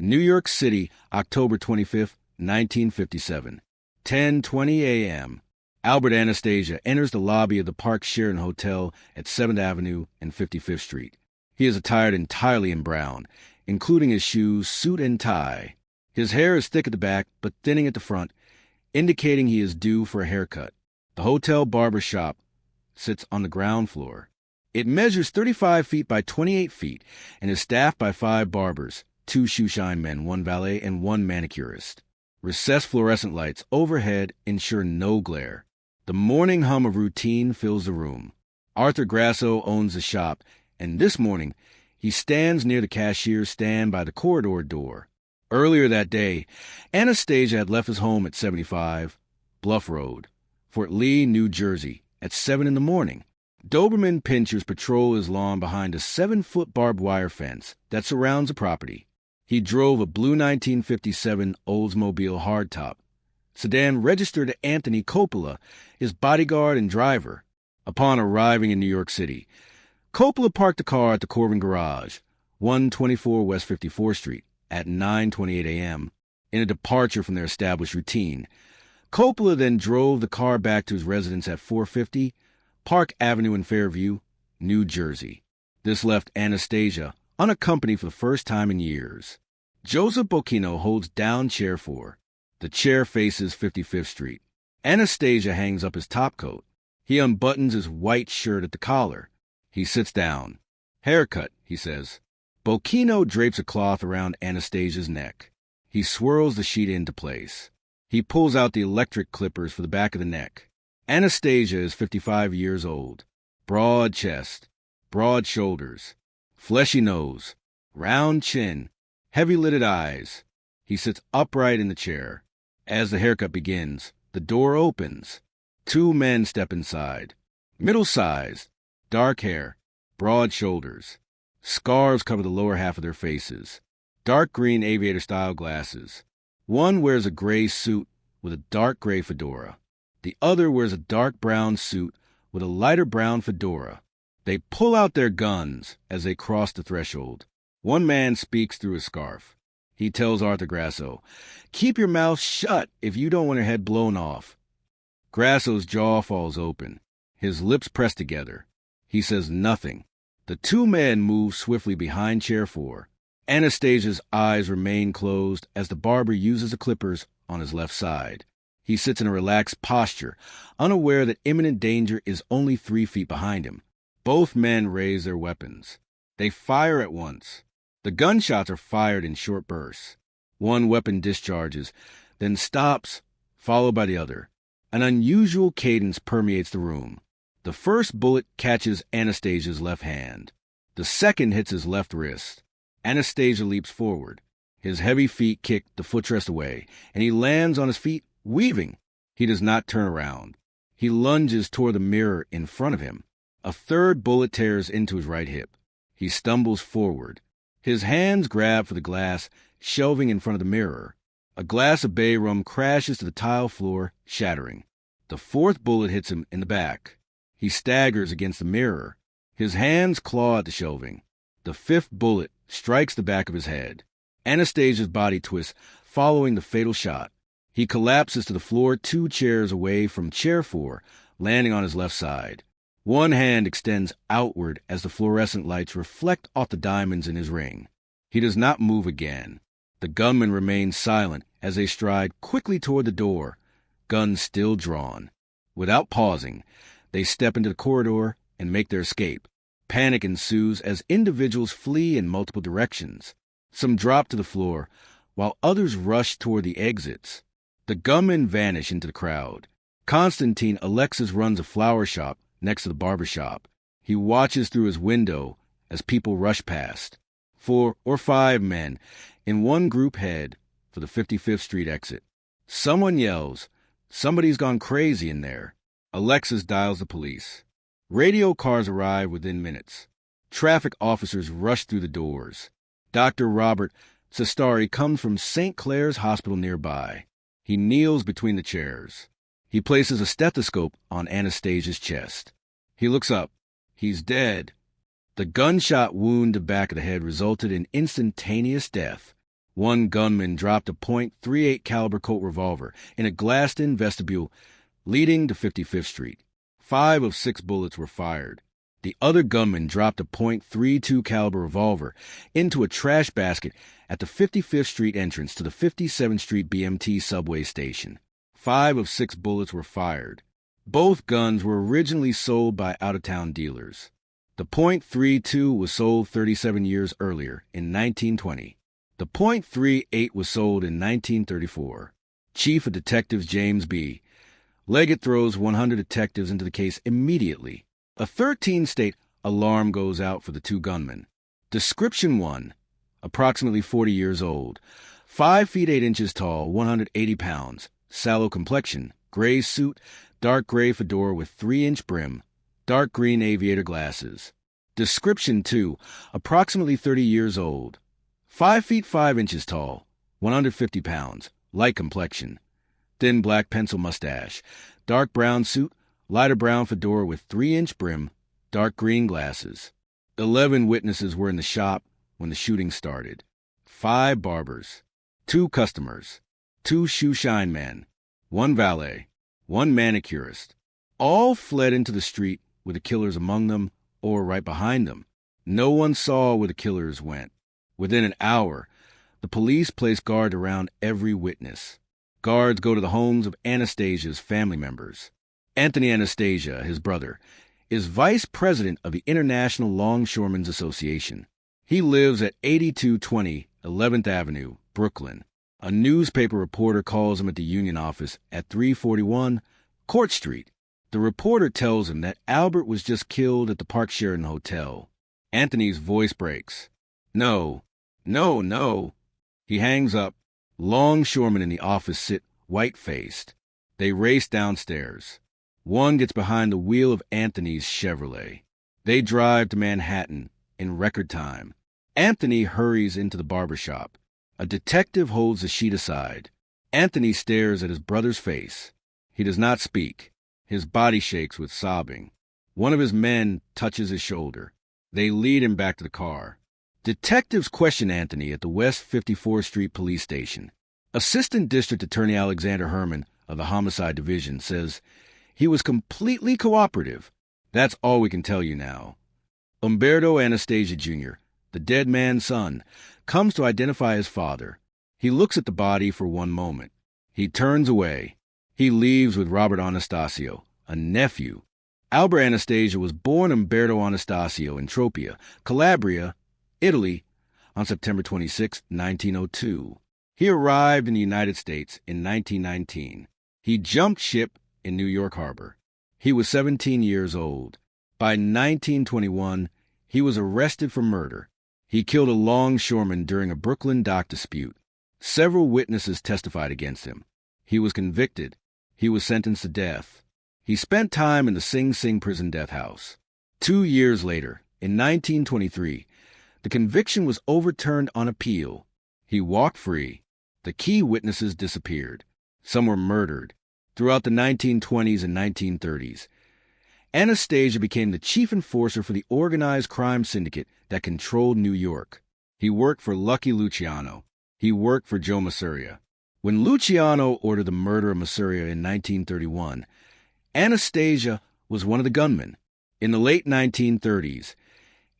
New York City, October 25th, 1957. 10:20 a.m. Albert Anastasia enters the lobby of the Park Sheraton Hotel at 7th Avenue and 55th Street. He is attired entirely in brown, including his shoes, suit, and tie. His hair is thick at the back, but thinning at the front, indicating he is due for a haircut. The hotel barbershop sits on the ground floor. It measures 35 feet by 28 feet and is staffed by 5 barbers, 2 shoeshine men, 1 valet, and 1 manicurist. Recessed fluorescent lights overhead ensure no glare. The morning hum of routine fills the room. Arthur Grasso owns the shop, and this morning he stands near the cashier's stand by the corridor door. Earlier that day, Anastasia had left his home at 75 Bluff Road, Fort Lee, New Jersey, at 7 in the morning. Doberman pinchers patrol his lawn behind a 7-foot barbed wire fence that surrounds the property. He drove a blue 1957 Oldsmobile hardtop sedan registered to Anthony Coppola, his bodyguard and driver. Upon arriving in New York City, Coppola parked the car at the Corvin Garage, 124 West 54th Street, at 9:28 a.m., in a departure from their established routine. Coppola then drove the car back to his residence at 450 Park Avenue in Fairview, New Jersey. This left Anastasia unaccompanied for the first time in years. Joseph Bocchino holds down chair 4. The chair faces 55th Street. Anastasia hangs up his topcoat. He unbuttons his white shirt at the collar. He sits down. "Haircut," he says. Bocchino drapes a cloth around Anastasia's neck. He swirls the sheet into place. He pulls out the electric clippers for the back of the neck. Anastasia is 55 years old. Broad chest, broad shoulders, fleshy nose, round chin, heavy-lidded eyes. He sits upright in the chair. As the haircut begins, the door opens. 2 men step inside. Middle-sized, dark hair, broad shoulders. Scarves cover the lower half of their faces. Dark green aviator-style glasses. One wears a gray suit with a dark gray fedora. The other wears a dark brown suit with a lighter brown fedora. They pull out their guns as they cross the threshold. One man speaks through his scarf. He tells Arthur Grasso, "Keep your mouth shut if you don't want your head blown off." Grasso's jaw falls open. His lips press together. He says nothing. The 2 men move swiftly behind chair 4. Anastasia's eyes remain closed as the barber uses the clippers on his left side. He sits in a relaxed posture, unaware that imminent danger is only 3 feet behind him. Both men raise their weapons. They fire at once. The gunshots are fired in short bursts. One weapon discharges, then stops, followed by the other. An unusual cadence permeates the room. The first bullet catches Anastasia's left hand. The second hits his left wrist. Anastasia leaps forward. His heavy feet kick the footrest away, and he lands on his feet, weaving. He does not turn around. He lunges toward the mirror in front of him. A third bullet tears into his right hip. He stumbles forward. His hands grab for the glass shelving in front of the mirror. A glass of bay rum crashes to the tile floor, shattering. The 4th bullet hits him in the back. He staggers against the mirror. His hands claw at the shelving. The 5th bullet strikes the back of his head. Anastasia's body twists, following the fatal shot. He collapses to the floor 2 chairs away from chair 4, landing on his left side. One hand extends outward as the fluorescent lights reflect off the diamonds in his ring. He does not move again. The gunmen remain silent as they stride quickly toward the door, guns still drawn. Without pausing, they step into the corridor and make their escape. Panic ensues as individuals flee in multiple directions. Some drop to the floor, while others rush toward the exits. The gunmen vanish into the crowd. Constantine Alexis runs a flower shop next to the barbershop. He watches through his window as people rush past. 4 or 5 men in one group head for the 55th Street exit. Someone yells, "Somebody's gone crazy in there." Alexis dials the police. Radio cars arrive within minutes. Traffic officers rush through the doors. Dr. Robert Sestari comes from St. Clair's Hospital nearby. He kneels between the chairs. He places a stethoscope on Anastasia's chest. He looks up. He's dead. The gunshot wound to the back of the head resulted in instantaneous death. One gunman dropped a .38 caliber Colt revolver in a glassed-in vestibule leading to 55th Street. 5 of 6 bullets were fired. The other gunman dropped a .32 caliber revolver into a trash basket at the 55th Street entrance to the 57th Street BMT subway station. 5 of 6 bullets were fired. Both guns were originally sold by out-of-town dealers. The .32 was sold 37 years earlier, in 1920. The .38 was sold in 1934. Chief of Detectives James B. Leggett throws 100 detectives into the case immediately. A 13-state alarm goes out for the 2 gunmen. Description 1. Approximately 40 years old. 5 feet 8 inches tall, 180 pounds. Sallow complexion. Gray suit, dark gray fedora with 3-inch brim. Dark green aviator glasses. Description 2. Approximately 30 years old. 5 feet 5 inches tall, 150 pounds. Light complexion. Thin black pencil mustache. Dark brown suit, lighter brown fedora with 3-inch brim, dark green glasses. 11 witnesses were in the shop when the shooting started. 5 barbers, 2 customers, 2 shoe shine men, 1 valet, 1 manicurist. All fled into the street with the killers among them or right behind them. No one saw where the killers went. Within an hour, the police placed guard around every witness. Guards go to the homes of Anastasia's family members. Anthony Anastasia, his brother, is vice president of the International Longshoremen's Association. He lives at 8220 11th Avenue, Brooklyn. A newspaper reporter calls him at the union office at 341 Court Street. The reporter tells him that Albert was just killed at the Park Sheraton Hotel. Anthony's voice breaks. No. He hangs up. Longshoremen in the office sit white-faced. They race downstairs. One gets behind the wheel of Anthony's Chevrolet. They drive to Manhattan in record time. Anthony hurries into the barbershop. A detective holds the sheet aside. Anthony stares at his brother's face. He does not speak. His body shakes with sobbing. One of his men touches his shoulder. They lead him back to the car. Detectives question Anthony at the West 54th Street Police Station. Assistant District Attorney Alexander Herman of the Homicide Division says he was completely cooperative. That's all we can tell you now. Umberto Anastasia Jr., the dead man's son, comes to identify his father. He looks at the body for one moment. He turns away. He leaves with Robert Anastasio, a nephew. Albert Anastasia was born Umberto Anastasio in Tropea, Calabria, Italy, on September 26, 1902. He arrived in the United States in 1919. He jumped ship in New York Harbor. He was 17 years old. By 1921, he was arrested for murder. He killed a longshoreman during a Brooklyn dock dispute. Several witnesses testified against him. He was convicted. He was sentenced to death. He spent time in the Sing Sing prison death house. 2 years later, in 1923, the conviction was overturned on appeal. He walked free. The key witnesses disappeared. Some were murdered. Throughout the 1920s and 1930s, Anastasia became the chief enforcer for the organized crime syndicate that controlled New York. He worked for Lucky Luciano. He worked for Joe Masuria. When Luciano ordered the murder of Masuria in 1931, Anastasia was one of the gunmen. In the late 1930s,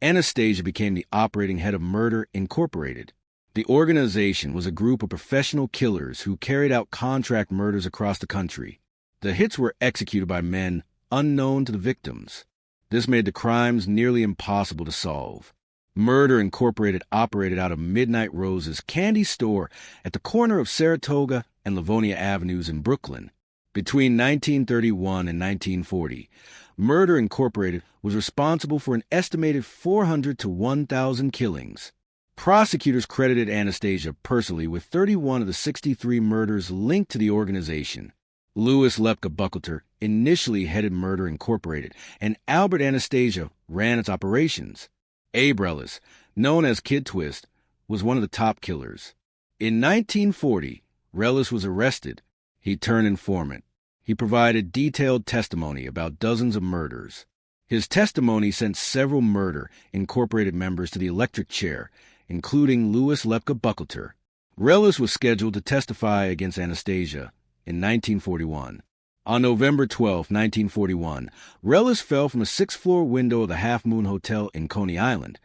Anastasia became the operating head of Murder Incorporated. The organization was a group of professional killers who carried out contract murders across the country. The hits were executed by men unknown to the victims. This made the crimes nearly impossible to solve. Murder Incorporated operated out of Midnight Rose's candy store at the corner of Saratoga and Livonia Avenues in Brooklyn. Between 1931 and 1940, Murder Incorporated was responsible for an estimated 400 to 1,000 killings. Prosecutors credited Anastasia personally with 31 of the 63 murders linked to the organization. Louis Lepka Buckleter initially headed Murder Incorporated, and Albert Anastasia ran its operations. Abe Relis, known as Kid Twist, was one of the top killers. In 1940, Relis was arrested. He turned informant. He provided detailed testimony about dozens of murders. His testimony sent several Murder Incorporated members to the electric chair, including Louis Lepka Buckleter. Relis was scheduled to testify against Anastasia in 1941. On November 12, 1941, Relis fell from a sixth-floor window of the Half Moon Hotel in Coney Island,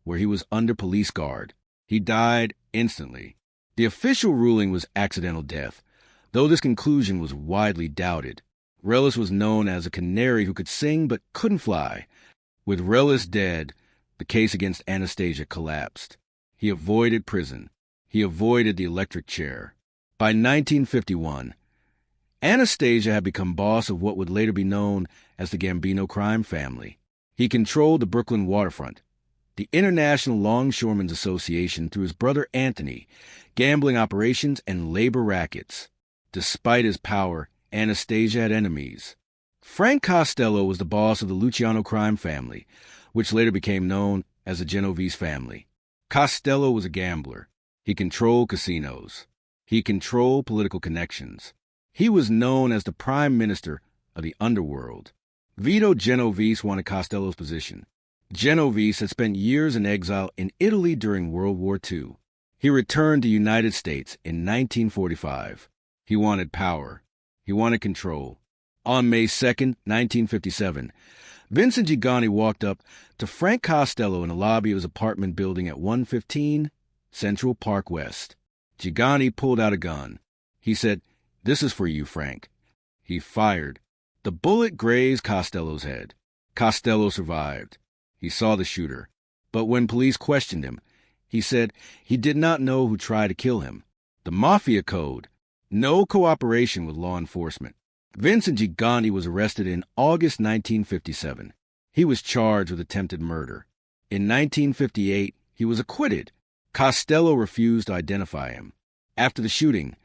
where he was under police guard. He died instantly. The official ruling was accidental death, though this conclusion was widely doubted. Relis was known as a canary who could sing but couldn't fly. With Relis dead, the case against Anastasia collapsed. He avoided prison. He avoided the electric chair. By 1951, Anastasia had become boss of what would later be known as the Gambino crime family. He controlled the Brooklyn waterfront, the International Longshoremen's Association through his brother Anthony, gambling operations and labor rackets. Despite his power, Anastasia had enemies. Frank Costello was the boss of the Luciano crime family, which later became known as the Genovese family. Costello was a gambler. He controlled casinos. He controlled political connections. He was known as the prime minister of the underworld. Vito Genovese wanted Costello's position. Genovese had spent years in exile in Italy during World War II. He returned to the United States in 1945. He wanted power. He wanted control. On May 2, 1957, Vincent Gigani walked up to Frank Costello in the lobby of his apartment building at 115 Central Park West. Gigani pulled out a gun. He said, "This is for you, Frank." He fired. The bullet grazed Costello's head. Costello survived. He saw the shooter. But when police questioned him, he said he did not know who tried to kill him. The Mafia code. No cooperation with law enforcement. Vincent Gigani was arrested in August 1957. He was charged with attempted murder. In 1958, he was acquitted. Costello refused to identify him. After the shooting,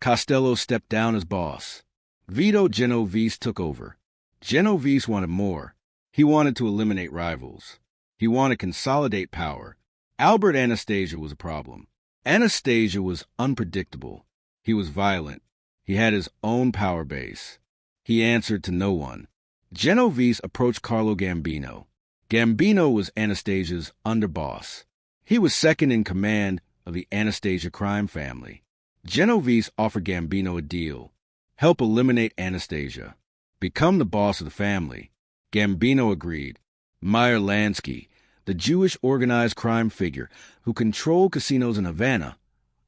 Costello stepped down as boss. Vito Genovese took over. Genovese wanted more. He wanted to eliminate rivals. He wanted to consolidate power. Albert Anastasia was a problem. Anastasia was unpredictable. He was violent. He had his own power base. He answered to no one. Genovese approached Carlo Gambino. Gambino was Anastasia's underboss. He was second in command of the Anastasia crime family. Genovese offered Gambino a deal. Help eliminate Anastasia. Become the boss of the family. Gambino agreed. Meyer Lansky, the Jewish organized crime figure who controlled casinos in Havana,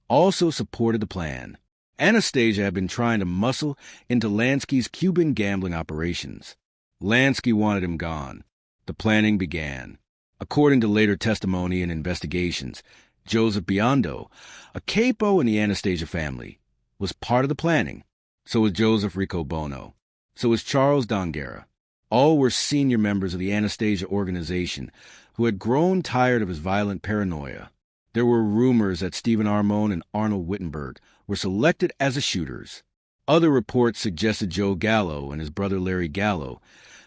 also supported the plan. Anastasia had been trying to muscle into Lansky's Cuban gambling operations. Lansky wanted him gone. The planning began. According to later testimony and investigations, Joseph Biondo, a capo in the Anastasia family, was part of the planning. So was Joseph Riccobono. So was Charles D'Angara. All were senior members of the Anastasia organization who had grown tired of his violent paranoia. There were rumors that Stephen Armone and Arnold Wittenberg were selected as the shooters. Other reports suggested Joe Gallo and his brother Larry Gallo,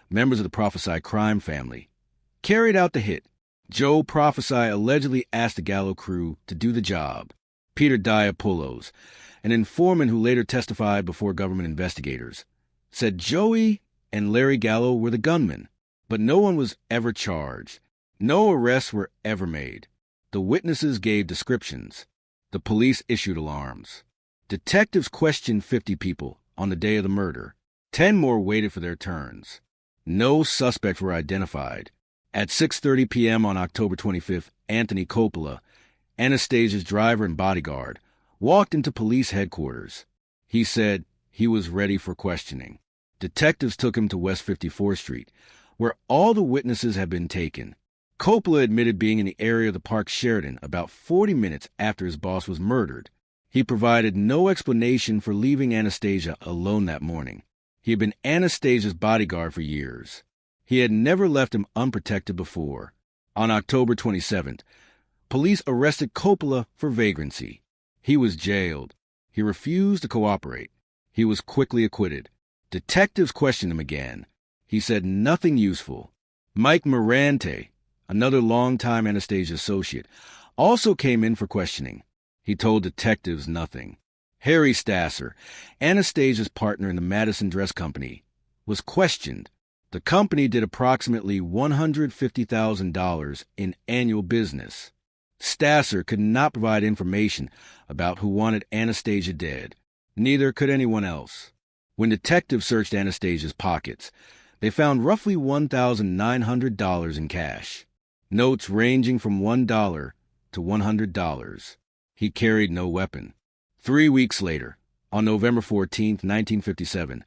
members of the Prophesy crime family, carried out the hit. Joe Prophesy allegedly asked the Gallo crew to do the job. Peter Diapoulos, an informant who later testified before government investigators, said Joey and Larry Gallo were the gunmen, but no one was ever charged. No arrests were ever made. The witnesses gave descriptions. The police issued alarms. Detectives questioned 50 people on the day of the murder. 10 more waited for their turns. No suspects were identified. At 6:30 p.m. on October 25th, Anthony Coppola, Anastasia's driver and bodyguard, walked into police headquarters. He said he was ready for questioning. Detectives took him to West 54th Street, where all the witnesses had been taken. Coppola admitted being in the area of the Park Sheraton about 40 minutes after his boss was murdered. He provided no explanation for leaving Anastasia alone that morning. He had been Anastasia's bodyguard for years. He had never left him unprotected before. On October 27th, police arrested Coppola for vagrancy. He was jailed. He refused to cooperate. He was quickly acquitted. Detectives questioned him again. He said nothing useful. Mike Morante, another longtime Anastasia associate, also came in for questioning. He told detectives nothing. Harry Stasser, Anastasia's partner in the Madison Dress Company, was questioned. The company did approximately $150,000 in annual business. Stasser could not provide information about who wanted Anastasia dead. Neither could anyone else. When detectives searched Anastasia's pockets, they found roughly $1,900 in cash, notes ranging from $1 to $100. He carried no weapon. 3 weeks later, on November 14, 1957,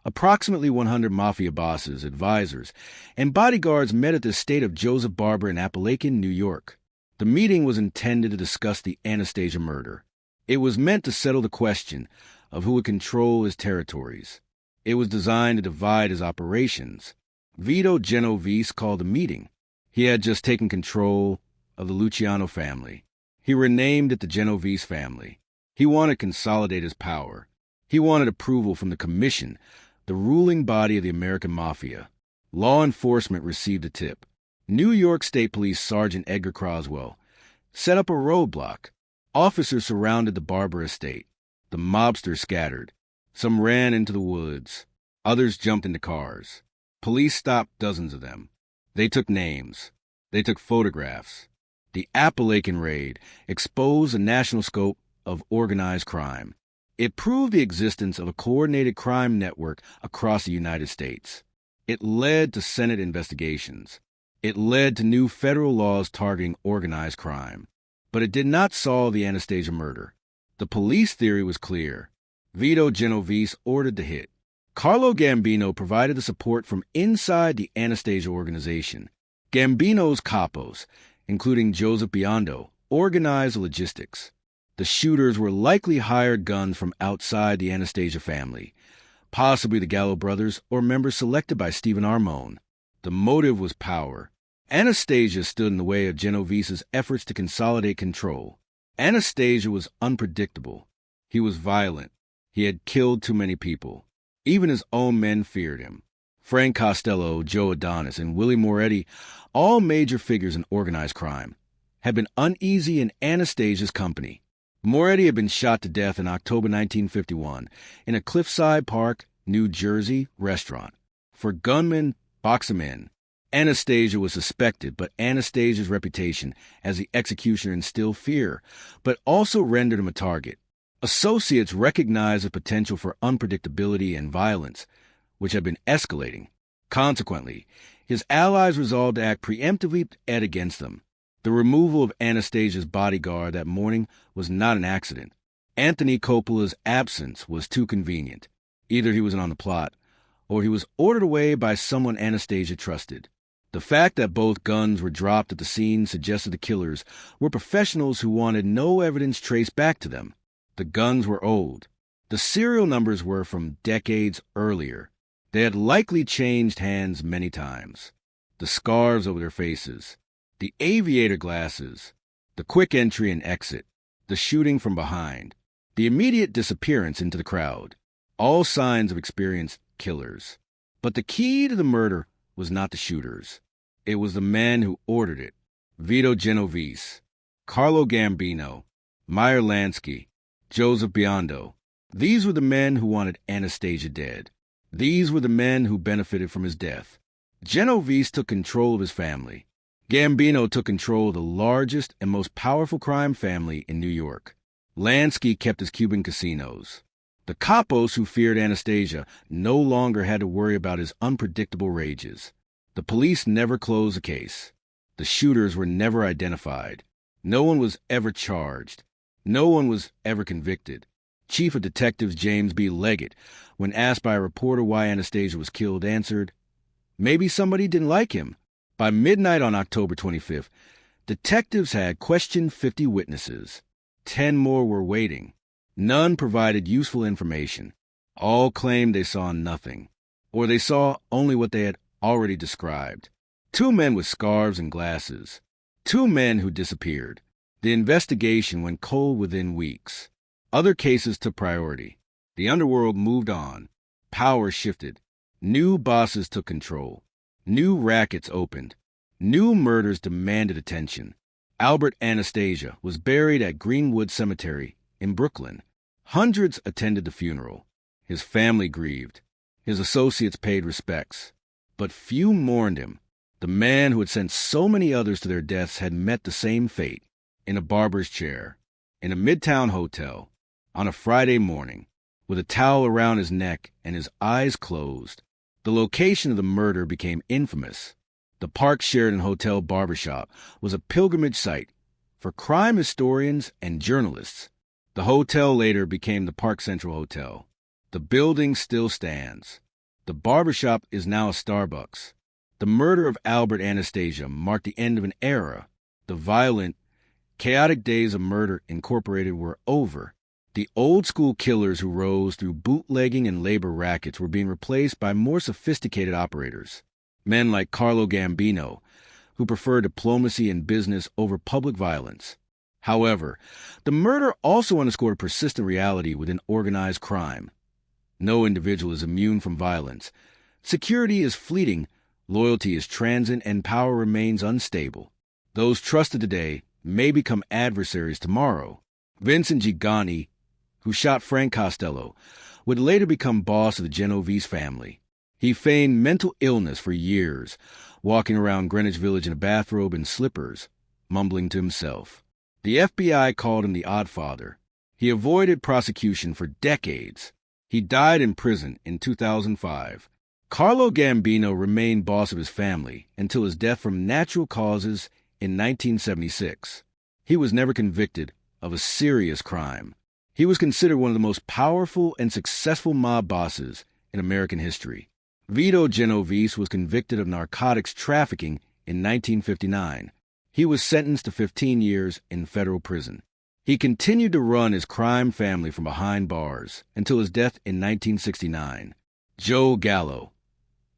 approximately 100 Mafia bosses, advisors, and bodyguards met at the estate of Joseph Barber in Apalachin, New York. The meeting was intended to discuss the Anastasia murder. It was meant to settle the question of who would control his territories. It was designed to divide his operations. Vito Genovese called the meeting. He had just taken control of the Luciano family. He renamed it the Genovese family. He wanted to consolidate his power. He wanted approval from the Commission, the ruling body of the American Mafia. Law enforcement received a tip. New York State Police Sergeant Edgar Croswell set up a roadblock. Officers surrounded the Barber estate. The mobsters scattered. Some ran into the woods. Others jumped into cars. Police stopped dozens of them. They took names. They took photographs. The Appalachin raid exposed the national scope of organized crime. It proved the existence of a coordinated crime network across the United States. It led to Senate investigations. It led to new federal laws targeting organized crime. But it did not solve the Anastasia murder. The police theory was clear. Vito Genovese ordered the hit. Carlo Gambino provided the support from inside the Anastasia organization. Gambino's capos, including Joseph Biondo, organized the logistics. The shooters were likely hired guns from outside the Anastasia family, possibly the Gallo brothers or members selected by Stephen Armone. The motive was power. Anastasia stood in the way of Genovese's efforts to consolidate control. Anastasia was unpredictable. He was violent. He had killed too many people. Even his own men feared him. Frank Costello, Joe Adonis, and Willie Moretti, all major figures in organized crime, had been uneasy in Anastasia's company. Moretti had been shot to death in October 1951 in a Cliffside Park, New Jersey restaurant. For gunmen, box him in. Anastasia was suspected, but Anastasia's reputation as the executioner instilled fear, but also rendered him a target. Associates recognized the potential for unpredictability and violence, which had been escalating. Consequently, his allies resolved to act preemptively and against them. The removal of Anastasia's bodyguard that morning was not an accident. Anthony Coppola's absence was too convenient. Either he wasn't on the plot, or he was ordered away by someone Anastasia trusted. The fact that both guns were dropped at the scene suggested the killers were professionals who wanted no evidence traced back to them. The guns were old. The serial numbers were from decades earlier. They had likely changed hands many times. The scars over their faces, the aviator glasses, the quick entry and exit, the shooting from behind, the immediate disappearance into the crowd, all signs of experienced killers. But the key to the murder was not the shooters. It was the men who ordered it. Vito Genovese, Carlo Gambino, Meyer Lansky, Joseph Biondo. These were the men who wanted Anastasia dead. These were the men who benefited from his death. Genovese took control of his family. Gambino took control of the largest and most powerful crime family in New York. Lansky kept his Cuban casinos. The capos who feared Anastasia no longer had to worry about his unpredictable rages. The police never closed the case. The shooters were never identified. No one was ever charged. No one was ever convicted. Chief of Detectives James B. Leggett, when asked by a reporter why Anastasia was killed, answered, "Maybe somebody didn't like him." By midnight on October 25th, detectives had questioned 50 witnesses. 10 more were waiting. None provided useful information. All claimed they saw nothing, or they saw only what they had already described. 2 men with scarves and glasses. 2 men who disappeared. The investigation went cold within weeks. Other cases took priority. The underworld moved on. Power shifted. New bosses took control. New rackets opened. New murders demanded attention. Albert Anastasia was buried at Greenwood Cemetery in Brooklyn. Hundreds attended the funeral. His family grieved. His associates paid respects. But few mourned him. The man who had sent so many others to their deaths had met the same fate. in a barber's chair, in a midtown hotel, on a Friday morning, with a towel around his neck and his eyes closed. The location of the murder became infamous. The Park Sheraton Hotel Barbershop was a pilgrimage site for crime historians and journalists. The hotel later became the Park Central Hotel. The building still stands. The barbershop is now a Starbucks. The murder of Albert Anastasia marked the end of an era. The violent, chaotic days of Murder Incorporated were over. The old-school killers who rose through bootlegging and labor rackets were being replaced by more sophisticated operators. Men like Carlo Gambino, who preferred diplomacy and business over public violence. However, the murder also underscored a persistent reality within organized crime. No individual is immune from violence. Security is fleeting, loyalty is transient, and power remains unstable. Those trusted today may become adversaries tomorrow. Vincent Gigani, who shot Frank Costello, would later become boss of the Genovese family. He feigned mental illness for years, walking around Greenwich Village in a bathrobe and slippers, mumbling to himself. The FBI called him the Oddfather. He avoided prosecution for decades. He died in prison in 2005. Carlo Gambino remained boss of his family until his death from natural causes in 1976. He was never convicted of a serious crime. He was considered one of the most powerful and successful mob bosses in American history. Vito Genovese was convicted of narcotics trafficking in 1959. He was sentenced to 15 years in federal prison. He continued to run his crime family from behind bars until his death in 1969. Joe Gallo,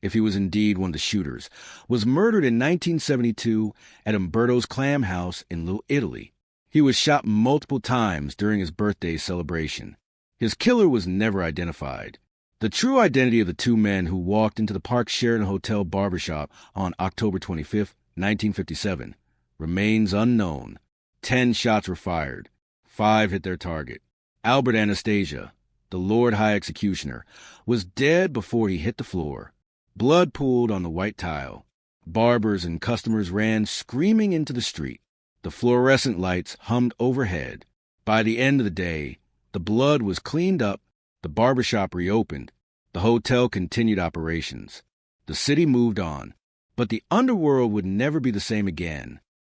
if he was indeed one of the shooters, was murdered in 1972 at Umberto's Clam House in Little Italy. He was shot multiple times during his birthday celebration. His killer was never identified. The true identity of the two men who walked into the Park Sheraton Hotel barbershop on October 25, 1957, remains unknown. 10 shots were fired. 5 hit their target. Albert Anastasia, the Lord High Executioner, was dead before he hit the floor. Blood pooled on the white tile. Barbers and customers ran screaming into the street. The fluorescent lights hummed overhead. By the end of the day, the blood was cleaned up, the barbershop reopened, the hotel continued operations. The city moved on, but the underworld would never be the same again.